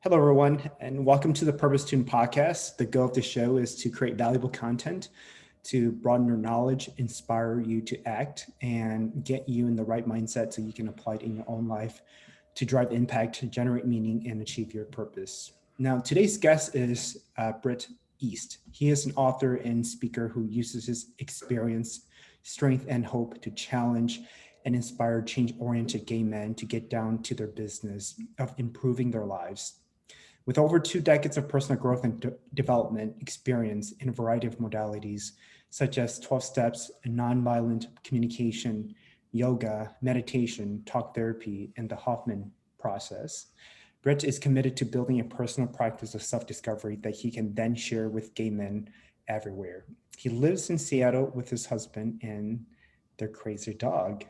Hello, everyone, and welcome to the Purpose Tune podcast. The goal of the show is to create valuable content to broaden your knowledge, inspire you to act, and get you in the right mindset so you can apply it in your own life to drive impact, generate meaning, and achieve your purpose. Now, today's guest is Britt East. He is an author and speaker who uses his experience, strength, and hope to challenge and inspire change-oriented gay men to get down to their business of improving their lives. With over 2 decades of personal growth and development experience in a variety of modalities, such as 12 steps, nonviolent communication, yoga, meditation, talk therapy, and the Hoffman process, Britt is committed to building a personal practice of self-discovery that he can then share with gay men everywhere. He lives in Seattle with his husband and their crazy dog.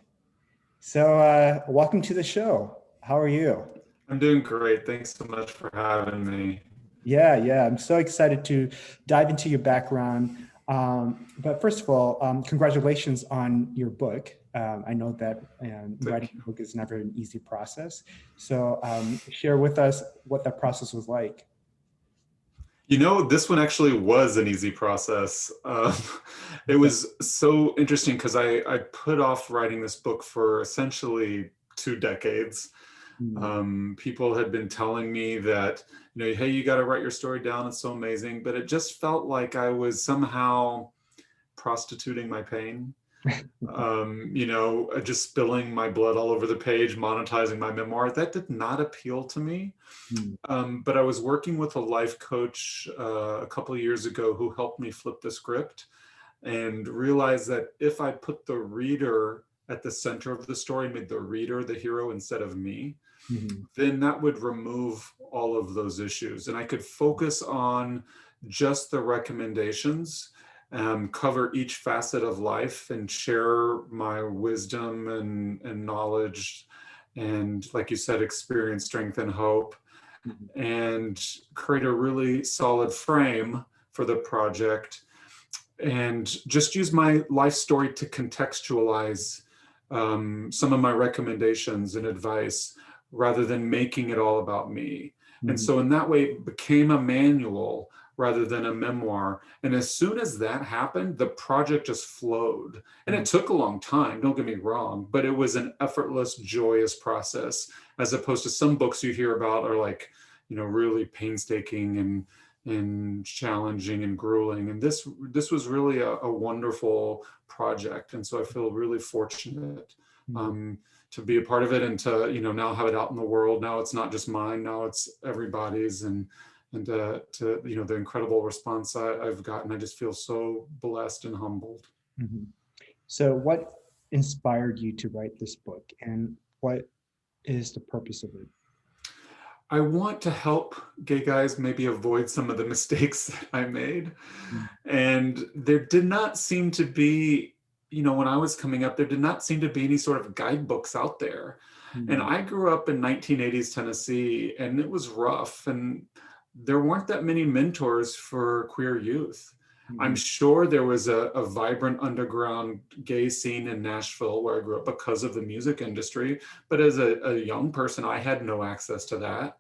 So welcome to the show. How are you? I'm doing great. Thanks so much for having me. Yeah. I'm so excited to dive into your background. But first of all, congratulations on your book. I know that writing a book is never an easy process. So share with us what that process was like. This one actually was an easy process. It was so interesting because I put off writing this book for essentially 2 decades. People had been telling me that, hey, you got to write your story down. It's so amazing. But it just felt like I was somehow prostituting my pain. Just spilling my blood all over the page, monetizing my memoir. That did not appeal to me. But I was working with a life coach a couple of years ago who helped me flip the script and realized that if I put the reader at the center of the story, made the reader the hero instead of me, then that would remove all of those issues. And I could focus on just the recommendations, cover each facet of life and share my wisdom and knowledge. And like you said, experience, strength, and hope, and create a really solid frame for the project. And just use my life story to contextualize some of my recommendations and advice rather than making it all about me. And so in that way, it became a manual rather than a memoir. And as soon as that happened, the project just flowed. And it took a long time, don't get me wrong, but it was an effortless, joyous process, as opposed to some books you hear about are like, really painstaking and challenging and grueling. And this was really a wonderful project. And so I feel really fortunate to be a part of it and to, now have it out in the world. Now it's not just mine, now it's everybody's. And to the incredible response I've gotten, I just feel so blessed and humbled. So what inspired you to write this book, and what is the purpose of it? I want to help gay guys maybe avoid some of the mistakes that I made. And there did not seem to be, when I was coming up, there did not seem to be any sort of guidebooks out there. And I grew up in 1980s Tennessee, and it was rough. And there weren't that many mentors for queer youth. I'm sure there was a vibrant underground gay scene in Nashville where I grew up because of the music industry. But as a young person, I had no access to that.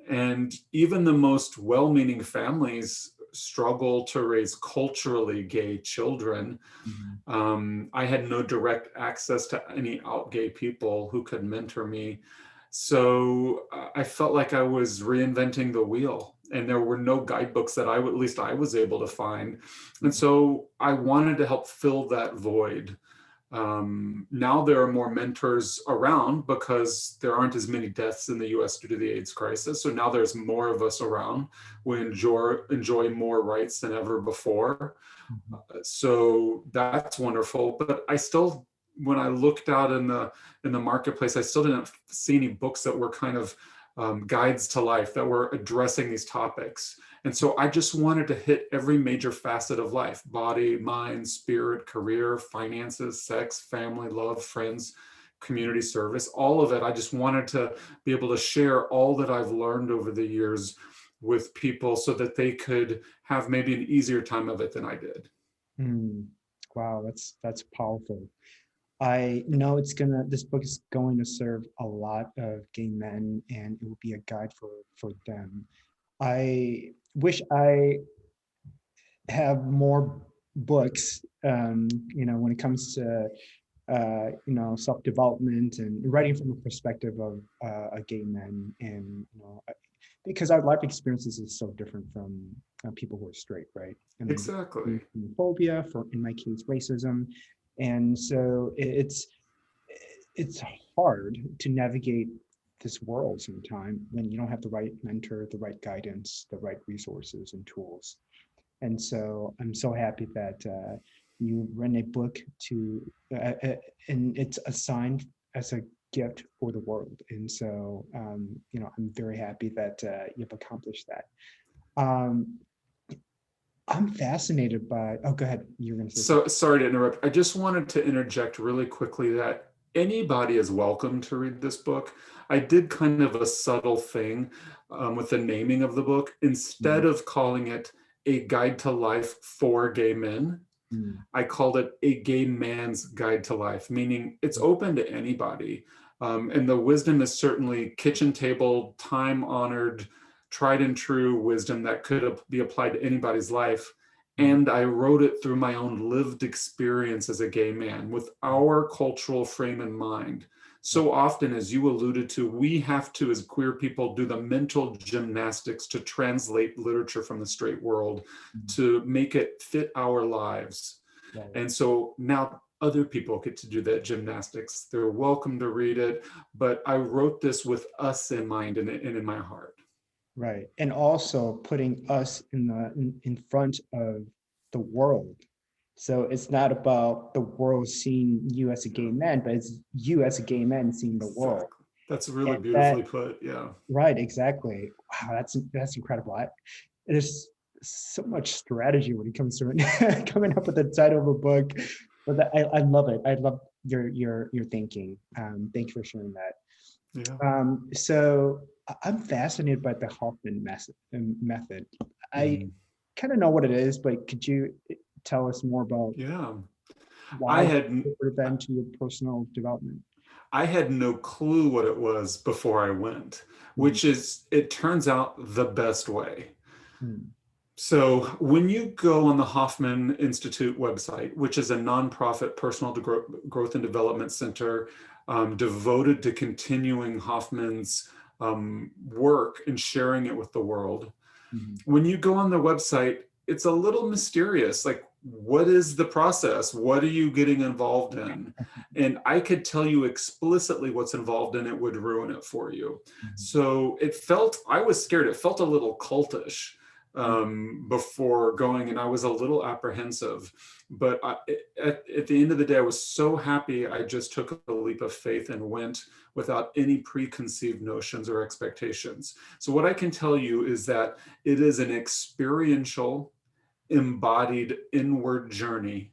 And even the most well-meaning families struggle to raise culturally gay children. I had no direct access to any out gay people who could mentor me. So I felt like I was reinventing the wheel, and there were no guidebooks that at least I was able to find. And so I wanted to help fill that void. Now there are more mentors around because there aren't as many deaths in the US due to the AIDS crisis. So now there's more of us around. We enjoy more rights than ever before. So that's wonderful. But I still, when I looked out in the marketplace, I still didn't see any books that were kind of guides to life that were addressing these topics. And so I just wanted to hit every major facet of life: body, mind, spirit, career, finances, sex, family, love, friends, community service, all of it. I just wanted to be able to share all that I've learned over the years with people so that they could have maybe an easier time of it than I did. Wow, that's powerful. I know this book is going to serve a lot of gay men, and it will be a guide for for them. I wish I have more books, when it comes to self-development and writing from a perspective of a gay man, and because our life experiences is so different from people who are straight, right? And Exactly. phobia, for in my case, racism, and so it's hard to navigate this world sometime when you don't have the right mentor, the right guidance, the right resources and tools. And so I'm so happy that you ran a book and it's assigned as a gift for the world. And so, I'm very happy that you've accomplished that. Um, I'm fascinated by, oh, go ahead. You're going to say So something. sorry to interrupt. I just wanted to interject really quickly that anybody is welcome to read this book. I did kind of a subtle thing with the naming of the book. Instead Mm, of calling it A Guide to Life for Gay Men, mm, I called it A Gay Man's Guide to Life, meaning it's open to anybody. And the wisdom is certainly kitchen table, time honored, tried and true wisdom that could be applied to anybody's life. mm, And I wrote it through my own lived experience as a gay man with our cultural frame in mind. right. So often, as you alluded to, we have to, as queer people, do the mental gymnastics to translate literature from the straight world Mm, to make it fit our lives. right. And so now other people get to do that gymnastics. They're welcome to read it, but I wrote this with us in mind and in my heart. Right. And also putting us in front of the world. So it's not about the world seeing you as a gay Yeah, man, but it's you as a gay man seeing the world. exactly. That's really And that, beautifully put. Yeah. right, exactly. Wow, that's incredible. There's so much strategy when it comes to coming up with the title of a book. But I love it. I love your thinking. Thank you for sharing that. Yeah. So I'm fascinated by the Hoffman method. I Mhm. kind of know what it is, but could you tell us more about Yeah. I why it's had important then to your personal development? I had no clue what it was before I went, Mm, which is, it turns out, the best way. mm, So when you go on the Hoffman Institute website, which is a nonprofit personal growth and development center devoted to continuing Hoffman's work and sharing it with the world, mm, when you go on the website, it's a little mysterious. Like, what is the process? What are you getting involved in? And I could tell you explicitly what's involved in it would ruin it for you. mm, So I was scared. It felt a little cultish mm, before going, and I was a little apprehensive. But at the end of the day, I was so happy I just took a leap of faith and went without any preconceived notions or expectations. So what I can tell you is that it is an experiential, embodied inward journey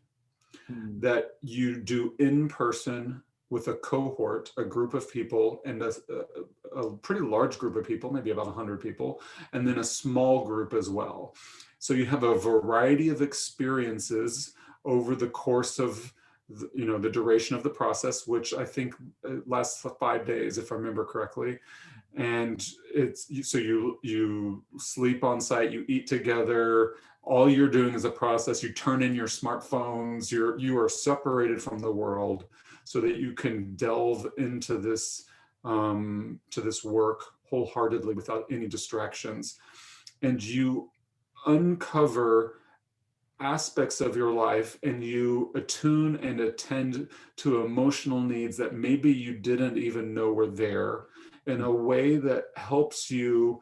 mm, that you do in person with a cohort, a group of people, and a pretty large group of people, maybe about 100 people, and then a small group as well. So you have a variety of experiences over the course of the duration of the process, which I think lasts 5 days, if I remember correctly. And so you sleep on site, you eat together. All you're doing is a process. You turn in your smartphones. You are separated from the world so that you can delve into this to this work wholeheartedly without any distractions. And you uncover aspects of your life, and you attune and attend to emotional needs that maybe you didn't even know were there, in mm, a way that helps you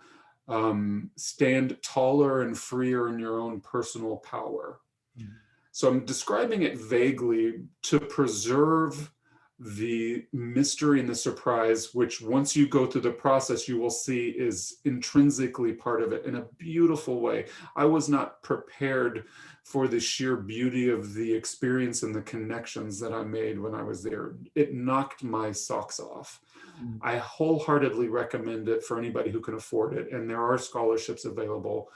stand taller and freer in your own personal power. mm, So I'm describing it vaguely to preserve the mystery and the surprise, which once you go through the process, you will see is intrinsically part of it in a beautiful way. I was not prepared for the sheer beauty of the experience and the connections that I made when I was there. It knocked my socks off. mm, I wholeheartedly recommend it for anybody who can afford it, and there are scholarships available.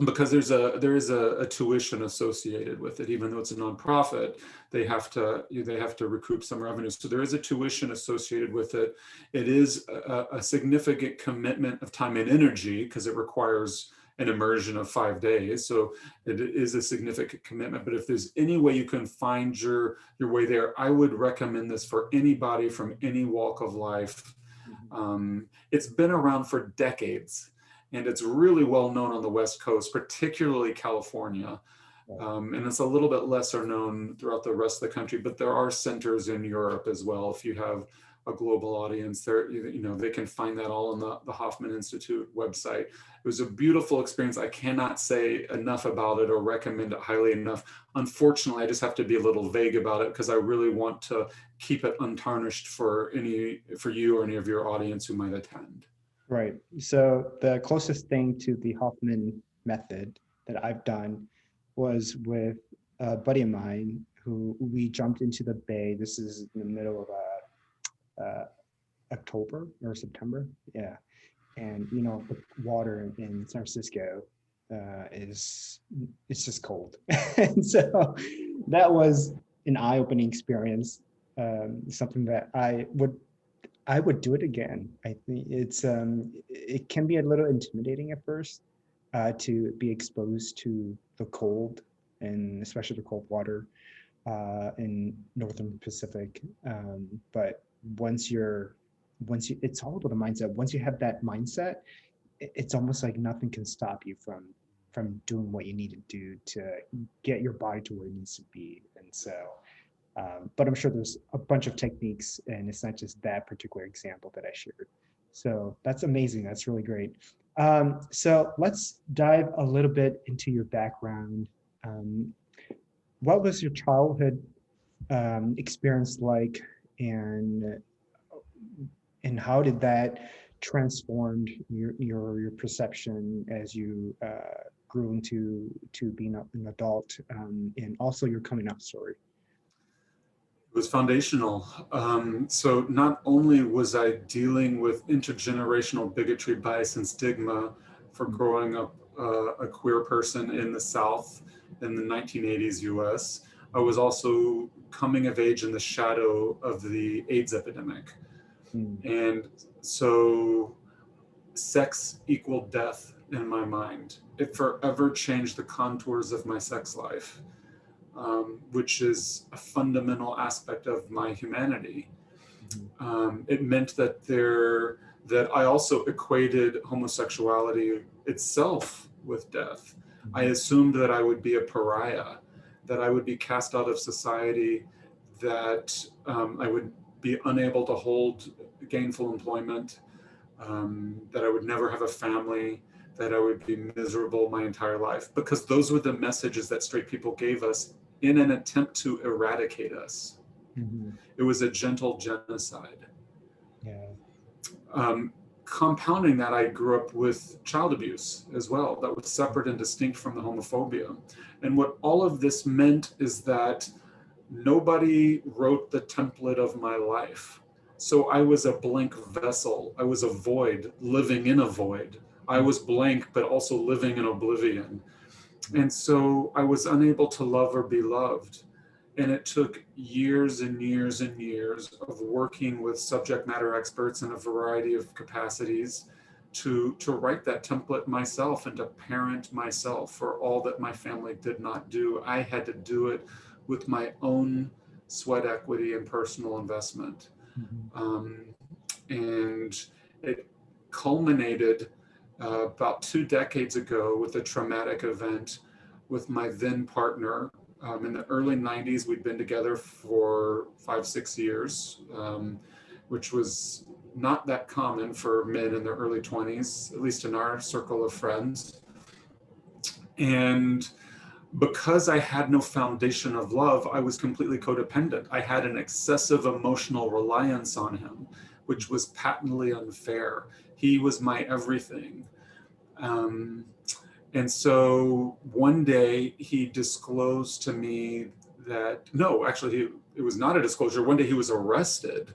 because there is a tuition associated with it. Even though it's a nonprofit, they have to recoup some revenue. So there is a tuition associated with it. It is a significant commitment of time and energy, because it requires an immersion of 5 days. So it is a significant commitment. But if there's any way you can find your way there, I would recommend this for anybody from any walk of life. It's been around for decades, and it's really well known on the West Coast, particularly California. And it's a little bit lesser known throughout the rest of the country, but there are centers in Europe as well. If you have a global audience there, they can find that all on the Hoffman Institute website. It was a beautiful experience. I cannot say enough about it or recommend it highly enough. Unfortunately, I just have to be a little vague about it, because I really want to keep it untarnished for you or any of your audience who might attend. Right. So the closest thing to the Hoffman method that I've done was with a buddy of mine who we jumped into the bay. This is in the middle of October or September. Yeah. And, the water in San Francisco it's just cold. And so that was an eye-opening experience, something that I would do it again. I think it can be a little intimidating at first to be exposed to the cold, and especially the cold water in Northern Pacific. But it's all about the mindset. Once you have that mindset, it's almost like nothing can stop you from doing what you need to do to get your body to where it needs to be. And so, but I'm sure there's a bunch of techniques, and it's not just that particular example that I shared. So that's amazing. That's really great. So let's dive a little bit into your background. What was your childhood experience like, and how did that transformed your perception as you grew into being an adult, and also your coming out story? It was foundational. So not only was I dealing with intergenerational bigotry, bias, and stigma for growing up a queer person in the South in the 1980s US, I was also coming of age in the shadow of the AIDS epidemic. And so sex equaled death in my mind. It forever changed the contours of my sex life. Which is a fundamental aspect of my humanity. It meant that I also equated homosexuality itself with death. I assumed that I would be a pariah, that I would be cast out of society, that I would be unable to hold gainful employment, that I would never have a family, that I would be miserable my entire life, because those were the messages that straight people gave us in an attempt to eradicate us. It was a gentle genocide. Compounding that, I grew up with child abuse as well, that was separate and distinct from the homophobia. And what all of this meant is that nobody wrote the template of my life. So I was a blank vessel. I was a void living in a void. I was blank, but also living in oblivion. And so I was unable to love or be loved. And it took years and years and years of working with subject matter experts in a variety of capacities to write that template myself and to parent myself for all that my family did not do. I had to do it with my own sweat equity and personal investment. And it culminated about 2 decades ago with a traumatic event with my then partner. In the early 90s, we'd been together for 5-6 years, which was not that common for men in their early 20s, at least in our circle of friends. And because I had no foundation of love, I was completely codependent. I had an excessive emotional reliance on him, which was patently unfair. He was my everything. And so one day he disclosed to me that, no, actually, it was not a disclosure. One day he was arrested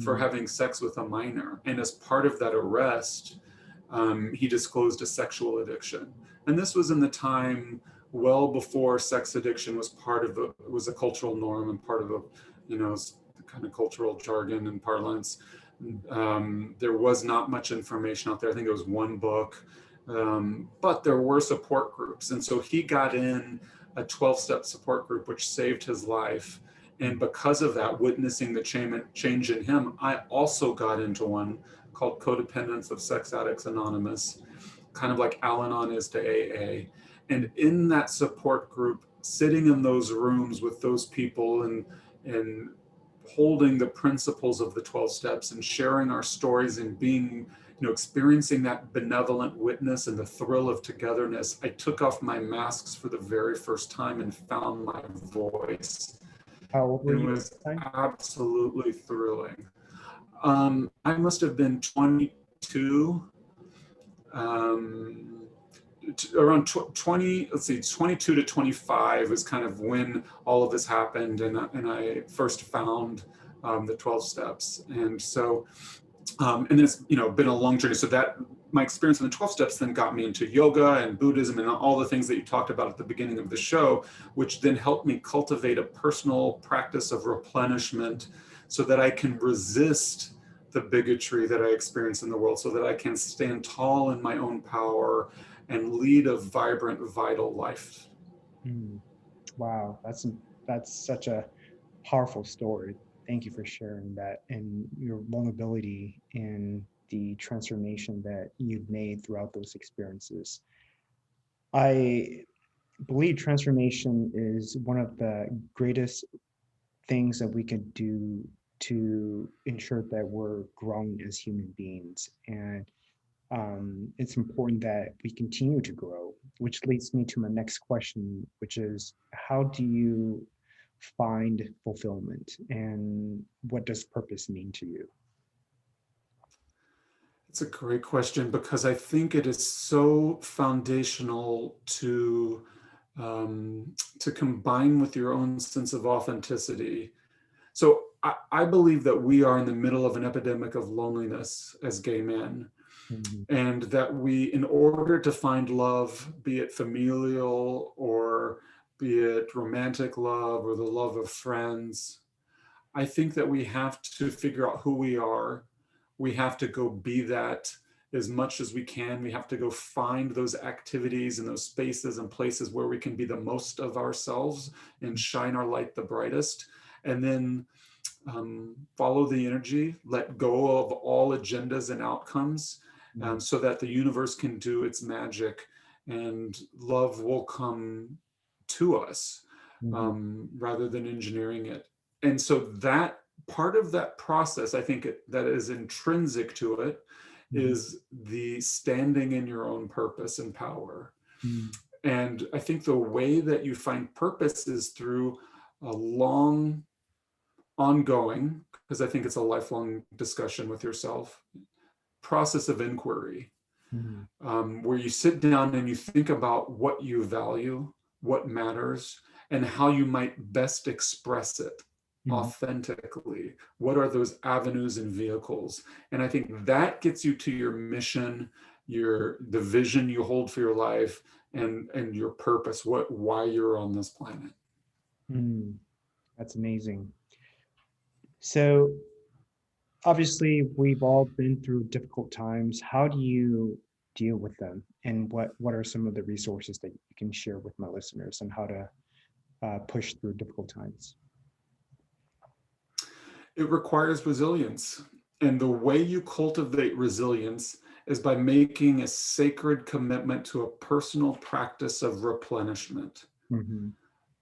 for having sex with a minor. And as part of that arrest, he disclosed a sexual addiction. And this was in the time well before sex addiction was was a cultural norm and part of the kind of cultural jargon and parlance. There was not much information out there. I think it was one book, but there were support groups. And so he got in a 12-step support group, which saved his life. And because of that, witnessing the change in him, I also got into one called Codependence of Sex Addicts Anonymous, kind of like Al-Anon is to AA. And in that support group, sitting in those rooms with those people and holding the principles of the 12 steps and sharing our stories and being, experiencing that benevolent witness and the thrill of togetherness, I took off my masks for the very first time and found my voice. How old were It you at was the time? absolutely thrilling. I must have been 22, around 20, 22 to 25 is kind of when all of this happened. And I first found the 12 steps. And so, and then it's, been a long journey. So that my experience in the 12 steps then got me into yoga and Buddhism and all the things that you talked about at the beginning of the show, which then helped me cultivate a personal practice of replenishment so that I can resist the bigotry that I experience in the world, so that I can stand tall in my own power and lead a vibrant, vital life. Wow, that's such a powerful story. Thank you for sharing that and your vulnerability and the transformation that you've made throughout those experiences. I believe transformation is one of the greatest things that we can do to ensure that we're growing as human beings. And it's important that we continue to grow, which leads me to my next question, which is how do you find fulfillment and what does purpose mean to you? It's a great question because I think it is so foundational to combine with your own sense of authenticity. So I believe that we are in the middle of an epidemic of loneliness as gay men. And that we, in order to find love, be it familial or be it romantic love or the love of friends, I think that we have to figure out who we are. We have to go be that as much as we can. We have to go find those activities and those spaces and places where we can be the most of ourselves and shine our light the brightest. And then follow the energy, let go of all agendas and outcomes. So that the universe can do its magic and love will come to us rather than engineering it. And so that part of that process, I think that is intrinsic to it, is the standing in your own purpose and power. And I think the way that you find purpose is through a long, ongoing, because I think it's a lifelong discussion with yourself, process of inquiry, where you sit down and you think about what you value, what matters, and how you might best express it authentically. What are those avenues and vehicles? And I think that gets you to your mission, the vision you hold for your life, and your purpose, why you're on this planet. That's amazing. So obviously, we've all been through difficult times. How do you deal with them? And what are some of the resources that you can share with my listeners on how to push through difficult times? It requires resilience. And the way you cultivate resilience is by making a sacred commitment to a personal practice of replenishment.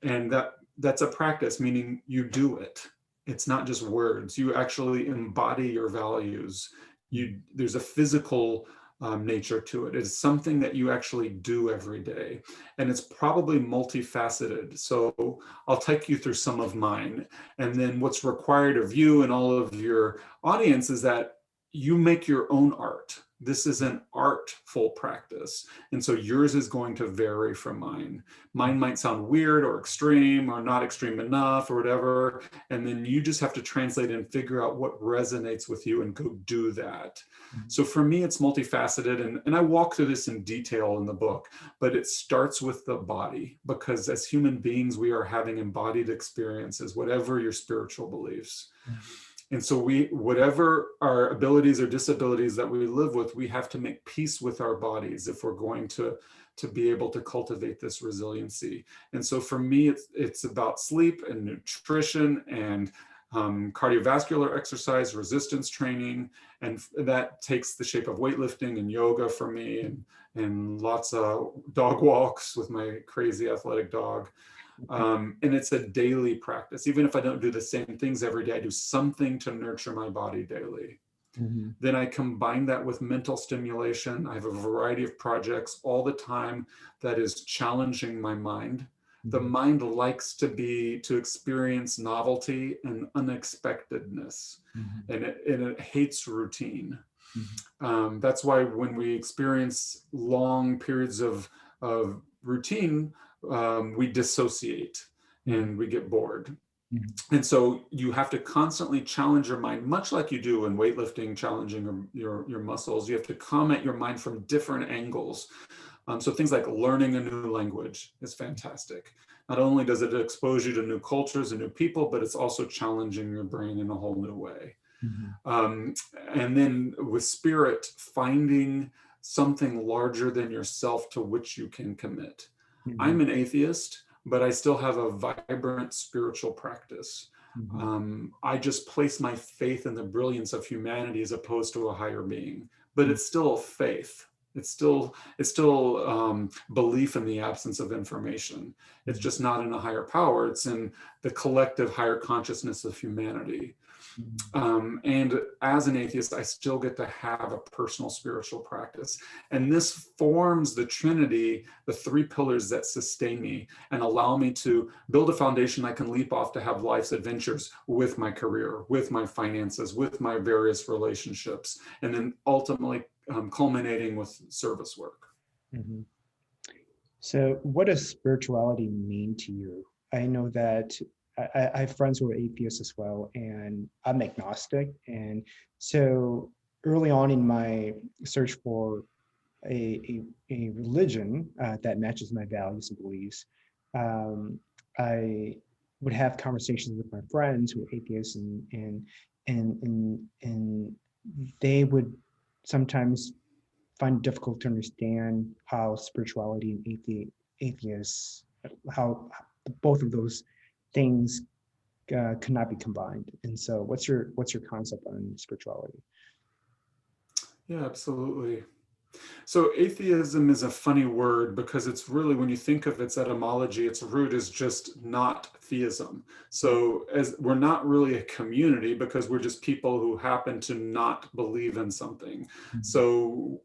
And that's a practice, meaning you do it. It's not just words. You actually embody your values. There's a physical nature to it. It's something that you actually do every day. And it's probably multifaceted. So I'll take you through some of mine. And then what's required of you and all of your audience is that you make your own art. This is an artful practice. And so yours is going to vary from mine. Mine might sound weird or extreme or not extreme enough or whatever. And then you just have to translate and figure out what resonates with you and go do that. So for me, it's multifaceted. And I walk through this in detail in the book, but it starts with the body, because as human beings, we are having embodied experiences, whatever your spiritual beliefs. And so whatever our abilities or disabilities that we live with, we have to make peace with our bodies if we're going to be able to cultivate this resiliency. And so for me, it's about sleep and nutrition and cardiovascular exercise, resistance training, and that takes the shape of weightlifting and yoga for me, and lots of dog walks with my crazy athletic dog. And it's a daily practice. Even if I don't do the same things every day, I do something to nurture my body daily. Then I combine that with mental stimulation. I have a variety of projects all the time that is challenging my mind. The mind likes to experience novelty and unexpectedness, and it hates routine. That's why when we experience long periods of routine, we dissociate and we get bored. And so you have to constantly challenge your mind, much like you do in weightlifting, challenging your muscles. You have to come at your mind from different angles. So things like learning a new language is fantastic. Not only does it expose you to new cultures and new people, but it's also challenging your brain in a whole new way. And then with spirit, finding something larger than yourself to which you can commit. I'm an atheist, but I still have a vibrant spiritual practice. I just place my faith in the brilliance of humanity as opposed to a higher being, but it's still faith. It's still belief in the absence of information. It's just not in a higher power. It's in the collective higher consciousness of humanity. And as an atheist, I still get to have a personal spiritual practice. And this forms the Trinity, the three pillars that sustain me and allow me to build a foundation I can leap off to have life's adventures with my career, with my finances, with my various relationships, and then ultimately culminating with service work. So what does spirituality mean to you? I know that I have friends who are atheists as well, and I'm agnostic. And so early on in my search for a religion that matches my values and beliefs, I would have conversations with my friends who are atheists, and they would sometimes find it difficult to understand how spirituality and atheists, how both of those things cannot be combined. And so what's your concept on spirituality? Yeah, absolutely. So atheism is a funny word because it's really, when you think of its etymology, its root is just not theism. So as we're not really a community because we're just people who happen to not believe in something. So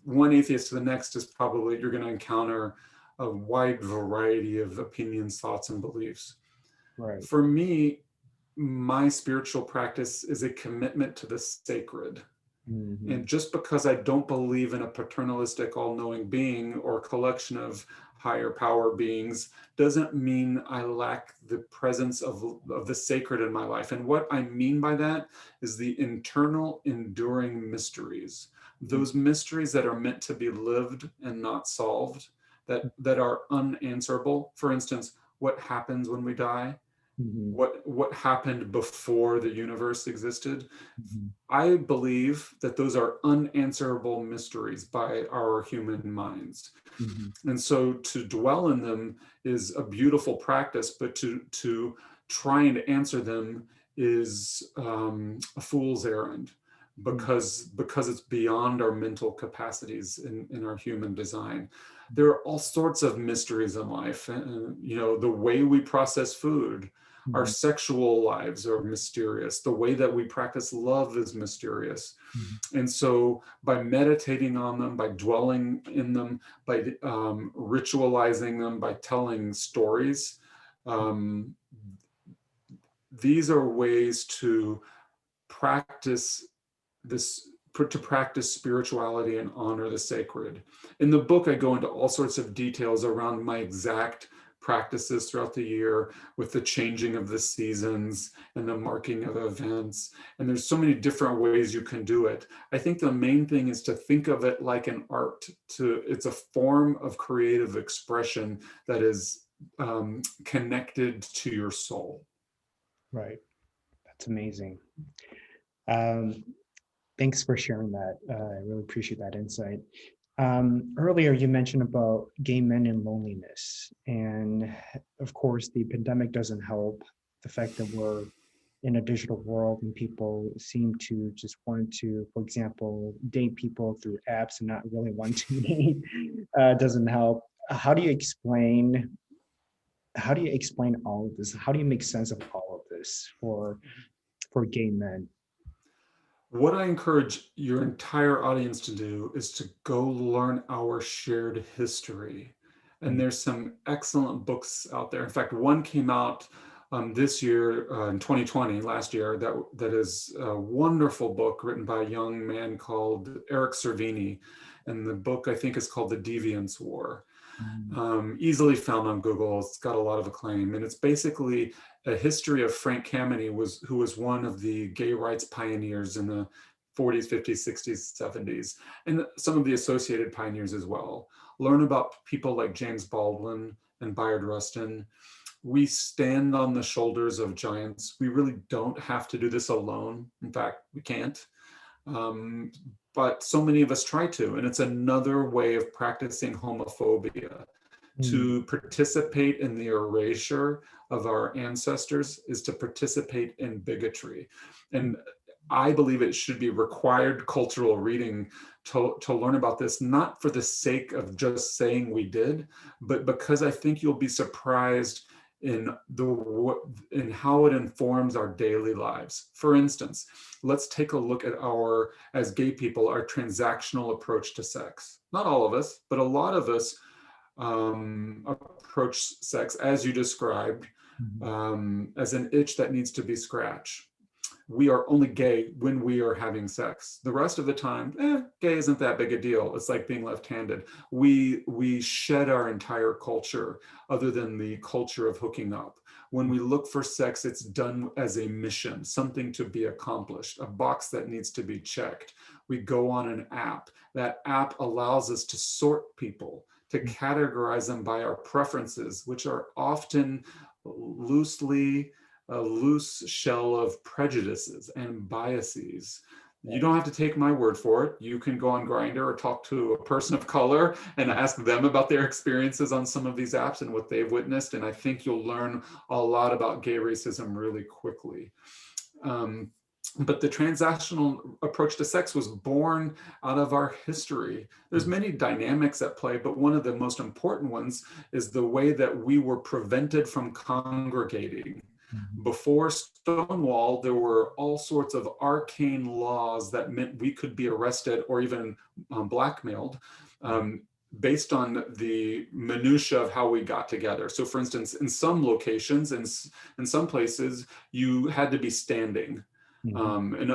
one atheist to the next is probably, you're going to encounter a wide variety of opinions, thoughts, and beliefs. Right. For me, my spiritual practice is a commitment to the sacred. And just because I don't believe in a paternalistic, all-knowing being or collection of higher power beings doesn't mean I lack the presence of the sacred in my life. And what I mean by that is the internal, enduring mysteries. Those mysteries that are meant to be lived and not solved, that are unanswerable. For instance, what happens when we die? What happened before the universe existed? I believe that those are unanswerable mysteries by our human minds. And so to dwell in them is a beautiful practice, but to try and answer them is a fool's errand, because it's beyond our mental capacities in our human design. There are all sorts of mysteries in life. The way we process food, our sexual lives are mysterious. The way that we practice love is mysterious. And so by meditating on them, by dwelling in them, by ritualizing them, by telling stories, these are ways to practice to practice spirituality and honor the sacred. In the book, I go into all sorts of details around my exact practices throughout the year, with the changing of the seasons and the marking of events. And there's so many different ways you can do it. I think the main thing is to think of it like an art. It's a form of creative expression that is connected to your soul. Right. That's amazing. Thanks for sharing that. I really appreciate that insight. Earlier, you mentioned about gay men and loneliness. And of course, the pandemic doesn't help. The fact that we're in a digital world and people seem to just want to, for example, date people through apps and not really want to date doesn't help. How do you explain all of this? How do you make sense of all of this for gay men? What I encourage your entire audience to do is to go learn our shared history. And there's some excellent books out there. In fact, one came out this year, in 2020, last year, that is a wonderful book written by a young man called Eric Cervini. And the book, I think, is called The Deviance War. Easily found on Google. It's got a lot of acclaim. And it's basically a history of Frank Kameny, who was one of the gay rights pioneers in the 40s, 50s, 60s, 70s, and some of the associated pioneers as well. Learn about people like James Baldwin and Bayard Rustin. We stand on the shoulders of giants. We really don't have to do this alone. In fact, we can't. But so many of us try to, and it's another way of practicing homophobia. To participate in the erasure of our ancestors is to participate in bigotry. And I believe it should be required cultural reading to learn about this, not for the sake of just saying we did, but because I think you'll be surprised in how it informs our daily lives. For instance, let's take a look at as gay people, our transactional approach to sex. Not all of us, but a lot of us approach sex, as you described, as an itch that needs to be scratched. We are only gay when we are having sex. The rest of the time, gay isn't that big a deal. It's like being left-handed. We shed our entire culture other than the culture of hooking up. When we look for sex, it's done as a mission, something to be accomplished, a box that needs to be checked. We go on an app. That app allows us to sort people, to categorize them by our preferences, which are often a loose shell of prejudices and biases. You don't have to take my word for it. You can go on Grindr or talk to a person of color and ask them about their experiences on some of these apps and what they've witnessed. And I think you'll learn a lot about gay racism really quickly. But the transactional approach to sex was born out of our history. There's many dynamics at play, but one of the most important ones is the way that we were prevented from congregating. Before Stonewall, there were all sorts of arcane laws that meant we could be arrested or even blackmailed based on the minutia of how we got together. So for instance, in some locations, in some places, you had to be standing. And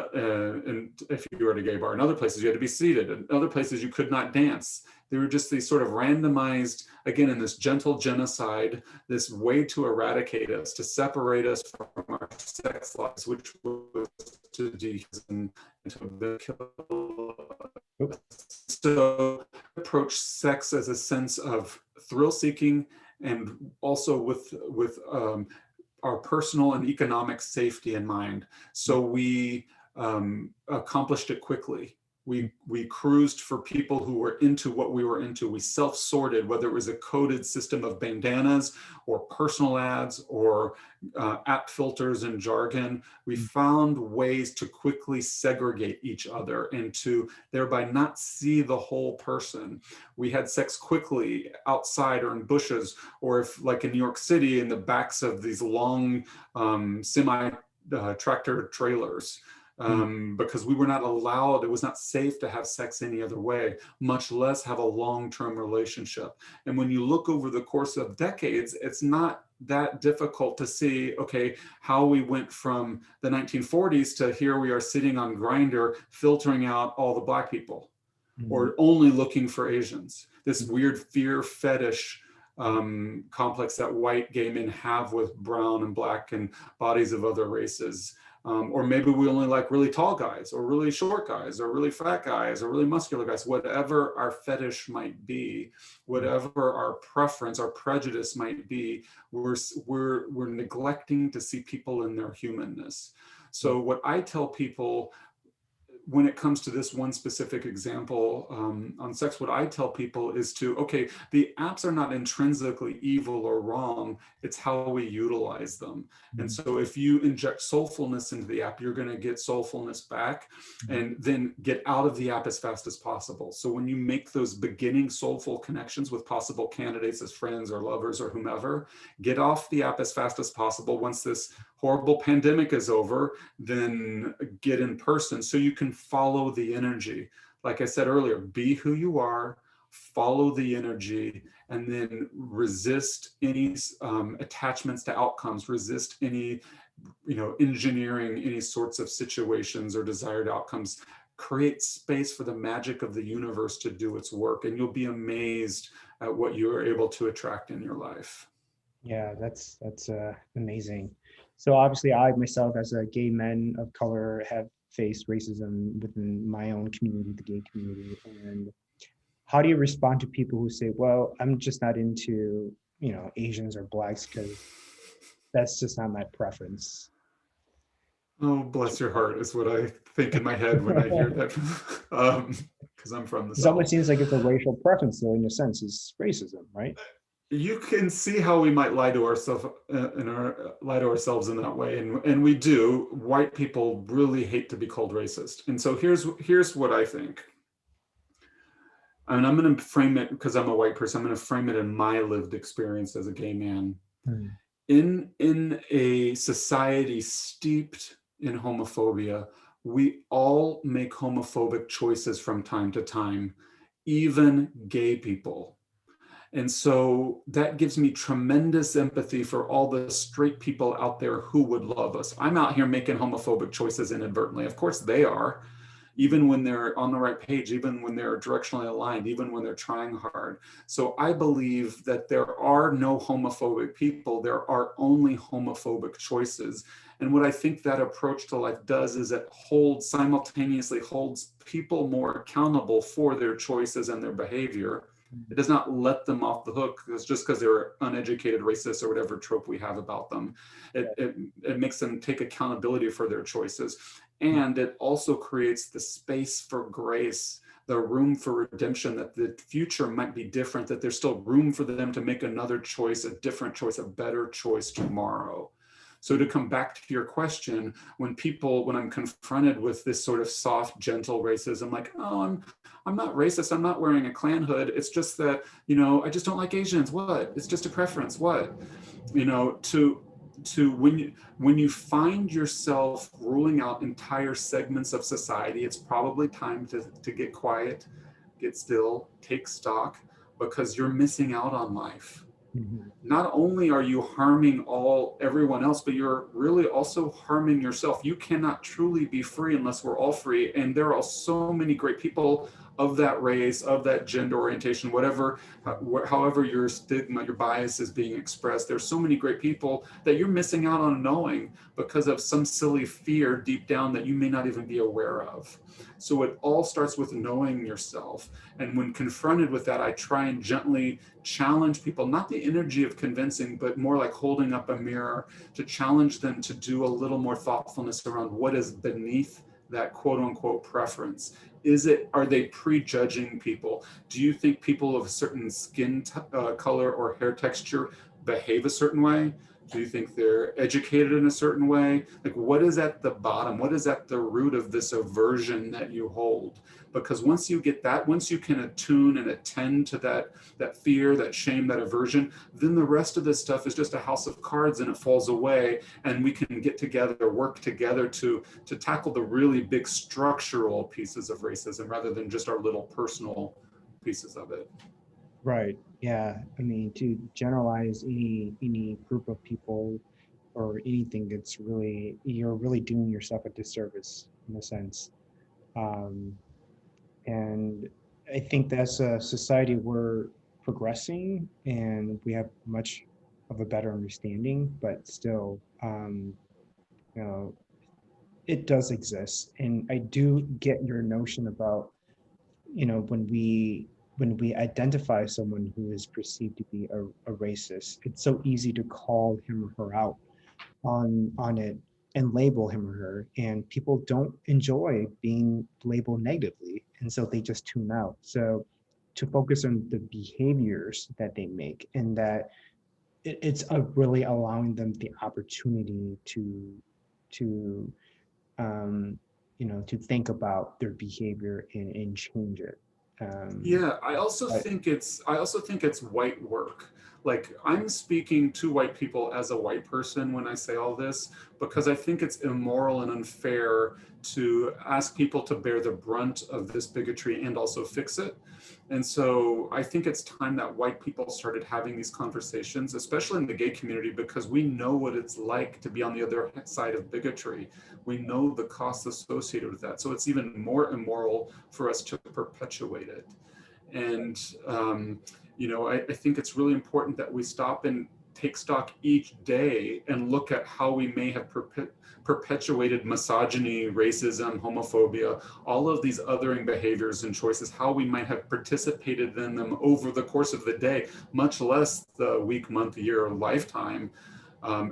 if you were at a gay bar, in other places you had to be seated, in other places you could not dance. They were just these sort of randomized, again, in this gentle genocide, this way to eradicate us, to separate us from our sex lives, which was to dehuman and to kill. So approach sex as a sense of thrill seeking and also with our personal and economic safety in mind. So we accomplished it quickly. We cruised for people who were into what we were into. We self-sorted, whether it was a coded system of bandanas or personal ads or app filters and jargon. We found ways to quickly segregate each other and to thereby not see the whole person. We had sex quickly outside or in bushes, or if like in New York City, in the backs of these long semi-tractor trailers. Because we were not allowed, it was not safe to have sex any other way, much less have a long-term relationship. And when you look over the course of decades, it's not that difficult to see, okay, how we went from the 1940s to here we are sitting on Grindr, filtering out all the Black people, or only looking for Asians. This weird fear fetish complex that white gay men have with brown and Black and bodies of other races. Or maybe we only like really tall guys, or really short guys, or really fat guys, or really muscular guys. Whatever our fetish might be, whatever our preference, our prejudice might be, we're neglecting to see people in their humanness. So what I tell people when it comes to this one specific example on sex, what I tell people is to, okay, the apps are not intrinsically evil or wrong, it's how we utilize them. And so if you inject soulfulness into the app, you're gonna get soulfulness back, and then get out of the app as fast as possible. So when you make those beginning soulful connections with possible candidates as friends or lovers or whomever, get off the app as fast as possible. Once this horrible pandemic is over, then get in person so you can follow the energy. Like I said earlier, be who you are, follow the energy, and then resist any attachments to outcomes, resist any, engineering any sorts of situations or desired outcomes. Create space for the magic of the universe to do its work, and you'll be amazed at what you are able to attract in your life. Yeah, that's amazing. So obviously, I myself, as a gay man of color, have faced racism within my own community, the gay community. And how do you respond to people who say, "Well, I'm just not into, Asians or Blacks because that's just not my preference"? Oh, bless your heart is what I think in my head when I hear that, because I'm from the It almost South. seems like it's a racial preference, though, in a sense, it's racism, right? You can see how we might lie to ourselves in that way, and we do. White people really hate to be called racist, and so here's what I think. And I'm going to frame it, because I'm a white person, I'm going to frame it in my lived experience as a gay man. In a society steeped in homophobia, we all make homophobic choices from time to time, even gay people. And so that gives me tremendous empathy for all the straight people out there who would love us. I'm out here making homophobic choices inadvertently. Of course they are, even when they're on the right page, even when they're directionally aligned, even when they're trying hard. So I believe that there are no homophobic people, there are only homophobic choices. And what I think that approach to life does is it simultaneously holds people more accountable for their choices and their behavior. It does not let them off the hook just because they're uneducated, racist, or whatever trope we have about them. It makes them take accountability for their choices. And it also creates the space for grace, the room for redemption, that the future might be different, that there's still room for them to make another choice, a different choice, a better choice tomorrow. So to come back to your question, when I'm confronted with this sort of soft, gentle racism, like, oh, I'm not racist, I'm not wearing a Klan hood, it's just that, I just don't like Asians. What? It's just a preference. What? To when you find yourself ruling out entire segments of society, it's probably time to get quiet, get still, take stock, because you're missing out on life. Not only are you harming everyone else, but you're really also harming yourself. You cannot truly be free unless we're all free. And there are so many great people of that race, of that gender orientation, however your stigma, your bias is being expressed. There's so many great people that you're missing out on knowing because of some silly fear deep down that you may not even be aware of. So it all starts with knowing yourself. And when confronted with that, I try and gently challenge people, not the energy of convincing, but more like holding up a mirror to challenge them to do a little more thoughtfulness around what is beneath that quote unquote preference. Are they prejudging people? Do you think people of a certain skin color or hair texture behave a certain way? Do you think they're educated in a certain way? Like, what is at the bottom? What is at the root of this aversion that you hold? Because once you get that, once you can attune and attend to that fear, that shame, that aversion, then the rest of this stuff is just a house of cards and it falls away, and we can get together, work together to tackle the really big structural pieces of racism rather than just our little personal pieces of it. Right. Yeah. I mean, to generalize any group of people or anything, it's really you're really doing yourself a disservice in a sense. Um, and I think that's a society we're progressing, and we have much of a better understanding, but still, you know, it does exist. And I do get your notion about, when we identify someone who is perceived to be a racist, it's so easy to call him or her out on it and label him or her, and people don't enjoy being labeled negatively, and so they just tune out. So to focus on the behaviors that they make, and that it's really allowing them the opportunity to um, to think about their behavior and change it. Um, Yeah, but I also think it's white work. Like, I'm speaking to white people as a white person when I say all this, because I think it's immoral and unfair to ask people to bear the brunt of this bigotry and also fix it. And so I think it's time that white people started having these conversations, especially in the gay community, because we know what it's like to be on the other side of bigotry. We know the costs associated with that. So it's even more immoral for us to perpetuate it. And, I think it's really important that we stop and take stock each day and look at how we may have perpetuated misogyny, racism, homophobia, all of these othering behaviors and choices, how we might have participated in them over the course of the day, much less the week, month, year, or lifetime.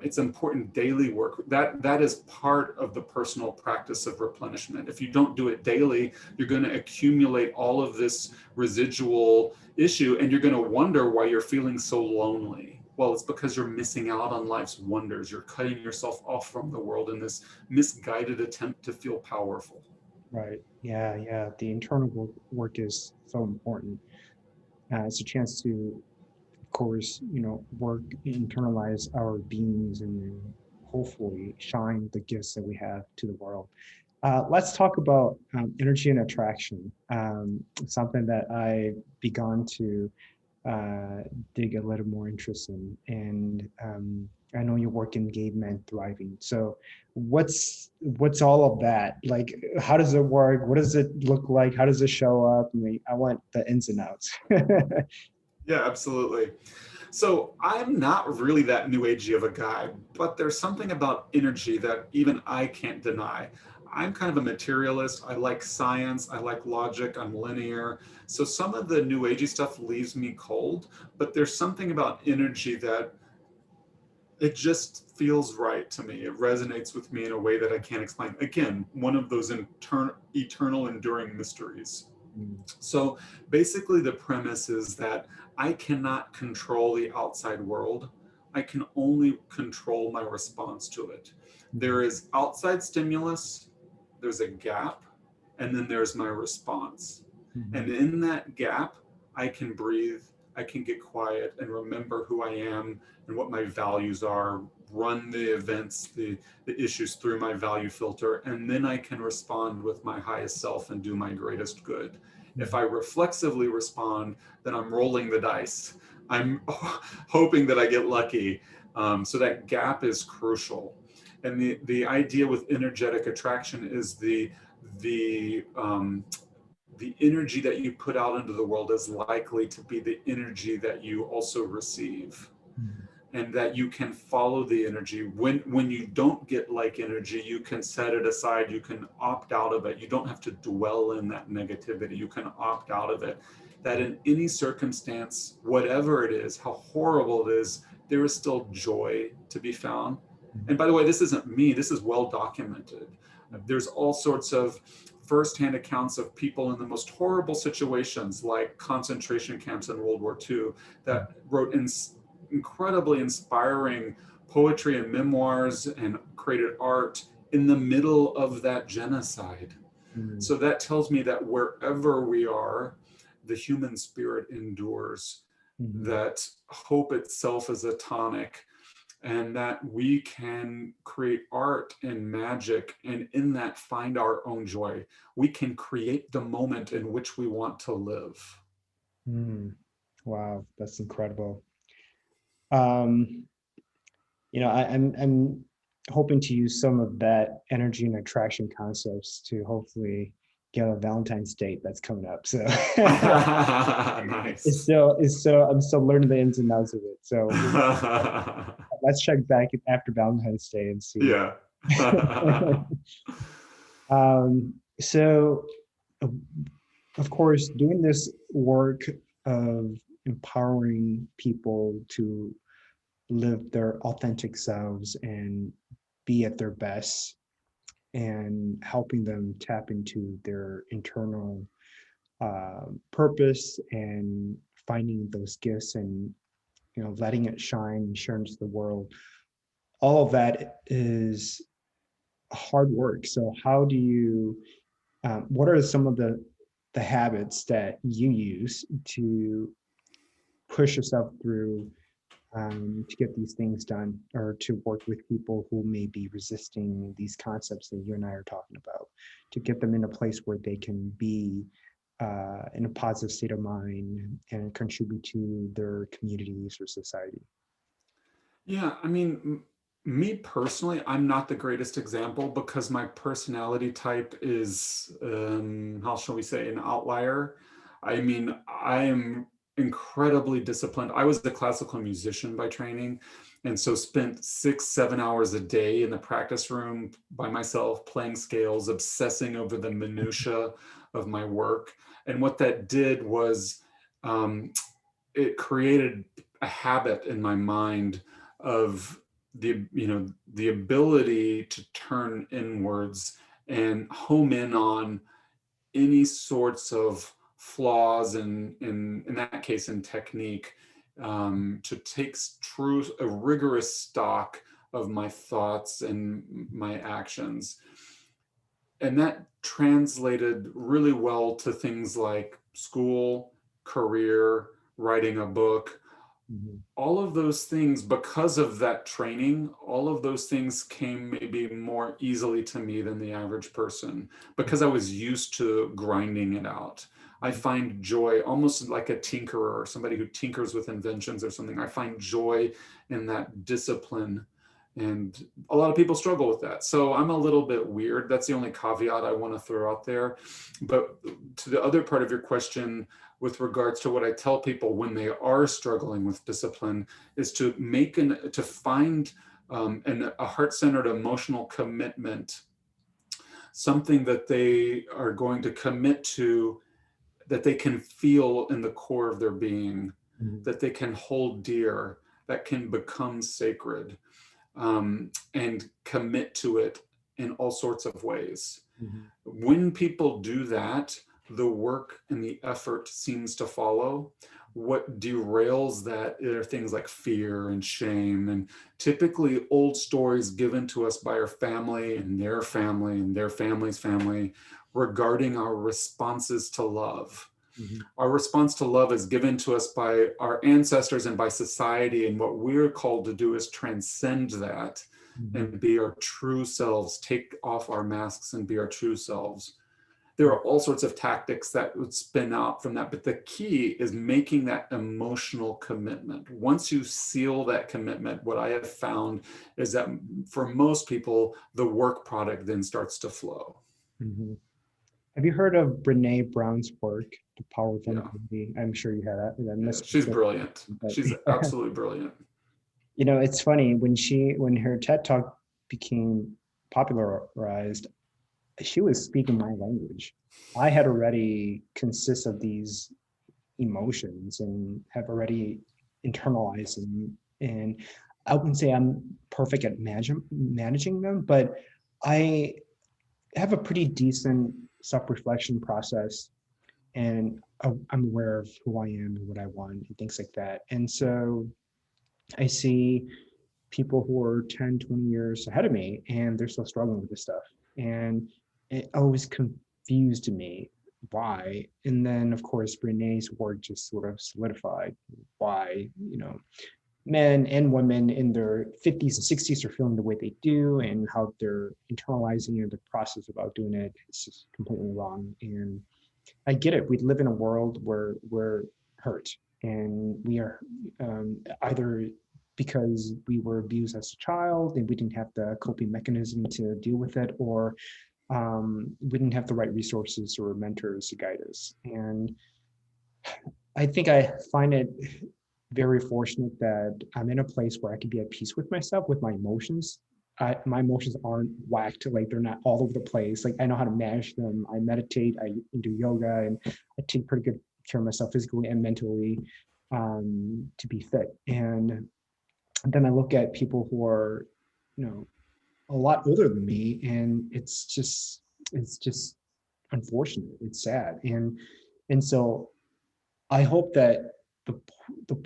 It's important daily work. That is part of the personal practice of replenishment. If you don't do it daily, you're going to accumulate all of this residual issue, and you're going to wonder why you're feeling so lonely. Well, it's because you're missing out on life's wonders. You're cutting yourself off from the world in this misguided attempt to feel powerful. right, yeah, yeah, the internal work is so important. It's a chance to, of course, work, internalize our beings, and then hopefully shine the gifts that we have to the world. Let's talk about energy and attraction, something that I've begun to uh, dig a little more interest in. And I know you work in Gay Men Thriving. So what's all of that? Like, how does it work? What does it look like? How does it show up? I mean, I want the ins and outs. Yeah, absolutely. So I'm not really that new agey of a guy, but there's something about energy that even I can't deny. I'm kind of a materialist. I like science. I like logic. I'm linear. So some of the new agey stuff leaves me cold, but there's something about energy that it just feels right to me. It resonates with me in a way that I can't explain. Again, one of those eternal, enduring mysteries. Mm, So basically, the premise is that I cannot control the outside world. I can only control my response to it. mm, There is outside stimulus, there's a gap, and then there's my response. And mhm, in that gap, I can breathe, I can get quiet and remember who I am and what my values are, run the events, the issues through my value filter, and then I can respond with my highest self and do my greatest good. If I mhm, reflexively respond, then I'm rolling the dice. I'm hoping that I get lucky. So that gap is crucial. And the idea with energetic attraction is the the energy that you put out into the world is likely to be the energy that you also receive, mhm, and that you can follow the energy. When you don't get like energy, you can set it aside, you can opt out of it. You don't have to dwell in that negativity, you can opt out of it. That in any circumstance, whatever it is, how horrible it is, there is still joy to be found. And by the way, this isn't me, this is well documented. mhm, There's all sorts of firsthand accounts of people in the most horrible situations, like concentration camps in World War II, mhm, that wrote incredibly inspiring poetry and memoirs and created art in the middle of that genocide. mhm, So that tells me that wherever we are, the human spirit endures, mhm, that hope itself is a tonic, and that we can create art and magic, and in that find our own joy. We can create the moment in which we want to live. mhm. Wow, that's incredible. Um, I'm hoping to use some of that energy and attraction concepts to hopefully get a Valentine's date that's coming up. So Nice. I'm still learning the ins and outs of it. So let's check back after Valentine's Day and see. Yeah. So of course, doing this work of empowering people to live their authentic selves and be at their best and helping them tap into their internal purpose and finding those gifts and letting it shine and share into the world. All of that is hard work. So how do you what are some of the habits that you use to push yourself through to get these things done or to work with people who may be resisting these concepts that you and I are talking about, to get them in a place where they can be in a positive state of mind and contribute to their communities or society? Yeah, I mean, me personally, I'm not the greatest example because my personality type is, how shall we say, an outlier. I mean, I am incredibly disciplined. I was a classical musician by training, and so spent 6, 7 hours a day in the practice room by myself, playing scales, obsessing over the minutia of my work. And what that did was, um, it created a habit in my mind of the ability to turn inwards and home in on any sorts of flaws in that case in technique, to take true a rigorous stock of my thoughts and my actions. And that translated really well to things like school, career, writing a book. Mhm. All of those things, because of that training, all of those things came maybe more easily to me than the average person because I was used to grinding it out. I find joy almost like a tinkerer or somebody who tinkers with inventions or something. I find joy in that discipline. And a lot of people struggle with that. So I'm a little bit weird. That's the only caveat I want to throw out there. But to the other part of your question, with regards to what I tell people when they are struggling with discipline, is to find a heart-centered emotional commitment, something that they are going to commit to, that they can feel in the core of their being, Mhm. that they can hold dear, that can become sacred, and commit to it in all sorts of ways. Mhm. When people do that, the work and the effort seems to follow. What derails that are things like fear and shame, and typically old stories given to us by our family and their family and their family's family regarding our responses to love. Mhm. Our response to love is given to us by our ancestors and by society. And what we're called to do is transcend that Mhm. and be our true selves, take off our masks and be our true selves. There Right. are all sorts of tactics that would spin out from that, but the key is making that emotional commitment. Once you seal that commitment, what I have found is that for most people, the work product then starts to flow. Mhm. Have you heard of Renee Brown's work, The Power of Yeah, Vulnerability? I'm sure you had that. I yeah, missed she's it, brilliant. but She's absolutely brilliant. it's funny when her TED Talk became popularized, she was speaking my language. I had already consist of these emotions and have already internalized them. And I wouldn't say I'm perfect at managing them, but I have a pretty decent self-reflection process, and I'm aware of who I am and what I want and things like that. And so I see people who are 10, 20 years ahead of me and they're still struggling with this stuff. And it always confused me why. And then, of course, Renee's work just sort of solidified why, men and women in their 50s and 60s are feeling the way they do and how they're internalizing the process about doing it. It's just completely wrong. And I get it. We live in a world where we're hurt and we are either because we were abused as a child and we didn't have the coping mechanism to deal with it, or we didn't have the right resources or mentors to guide us. And I think I find it very fortunate that I'm in a place where I can be at peace with myself, with my emotions. My emotions aren't whacked, like they're not all over the place. Like I know how to manage them. I meditate, I do yoga, and I take pretty good care of myself physically and mentally to be fit. And then I look at people who are, you know, a lot older than me, and it's just unfortunate. It's sad, and so I hope that the the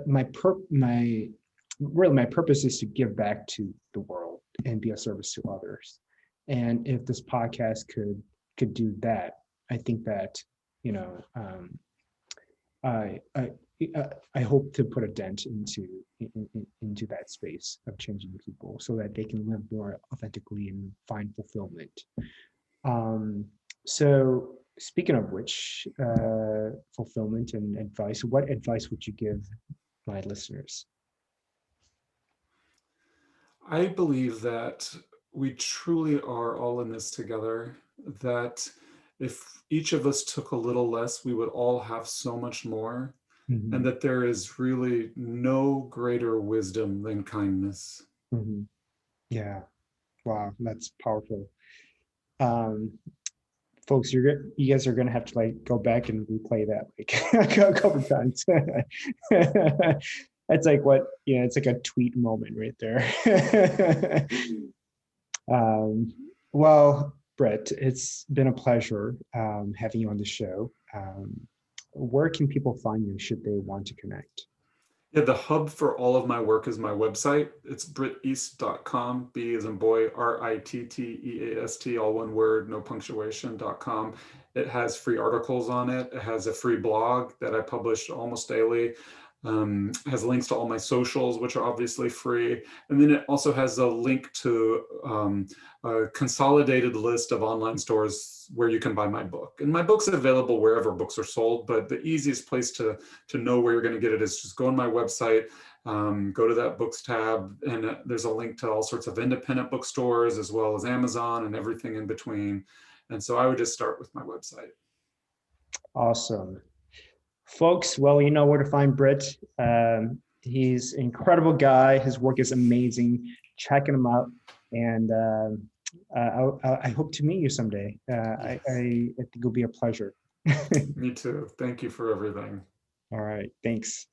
my really my purpose is to give back to the world and be of service to others. And if this podcast could do that, I think that, you know, I I I hope to put a dent into that space of changing people so that they can live more authentically and find fulfillment. Um, so speaking of which, fulfillment and advice, what advice would you give my listeners? I believe that we truly are all in this together, that if each of us took a little less, we would all have so much more, and Mhm, that there is really no greater wisdom than kindness. mhm. Yeah, wow, that's powerful. Um, folks, you guys are gonna have to like go back and replay that like a couple times. That's like what, yeah, it's like a tweet moment right there. Um, well, Brett, it's been a pleasure having you on the show. Where can people find you should they want to connect? Yeah, the hub for all of my work is my website. It's britteast.com, B as in boy, RITTEAST, all one word, no punctuation.com. It has free articles on it. It has a free blog that I publish almost daily. It has links to all my socials, which are obviously free. And then it also has a link to a consolidated list of online stores where you can buy my book. And my book's available wherever books are sold, but the easiest place to know where you're going to get it is just go on my website, go to that books tab, and there's a link to all sorts of independent bookstores as well as Amazon and everything in between. And so I would just start with my website. Awesome. Folks, well, you know where to find Britt. He's an incredible guy. His work is amazing. Checking him out. And I hope to meet you someday. Yes, I think it'll be a pleasure. me too. Thank you for everything. All right. Thanks.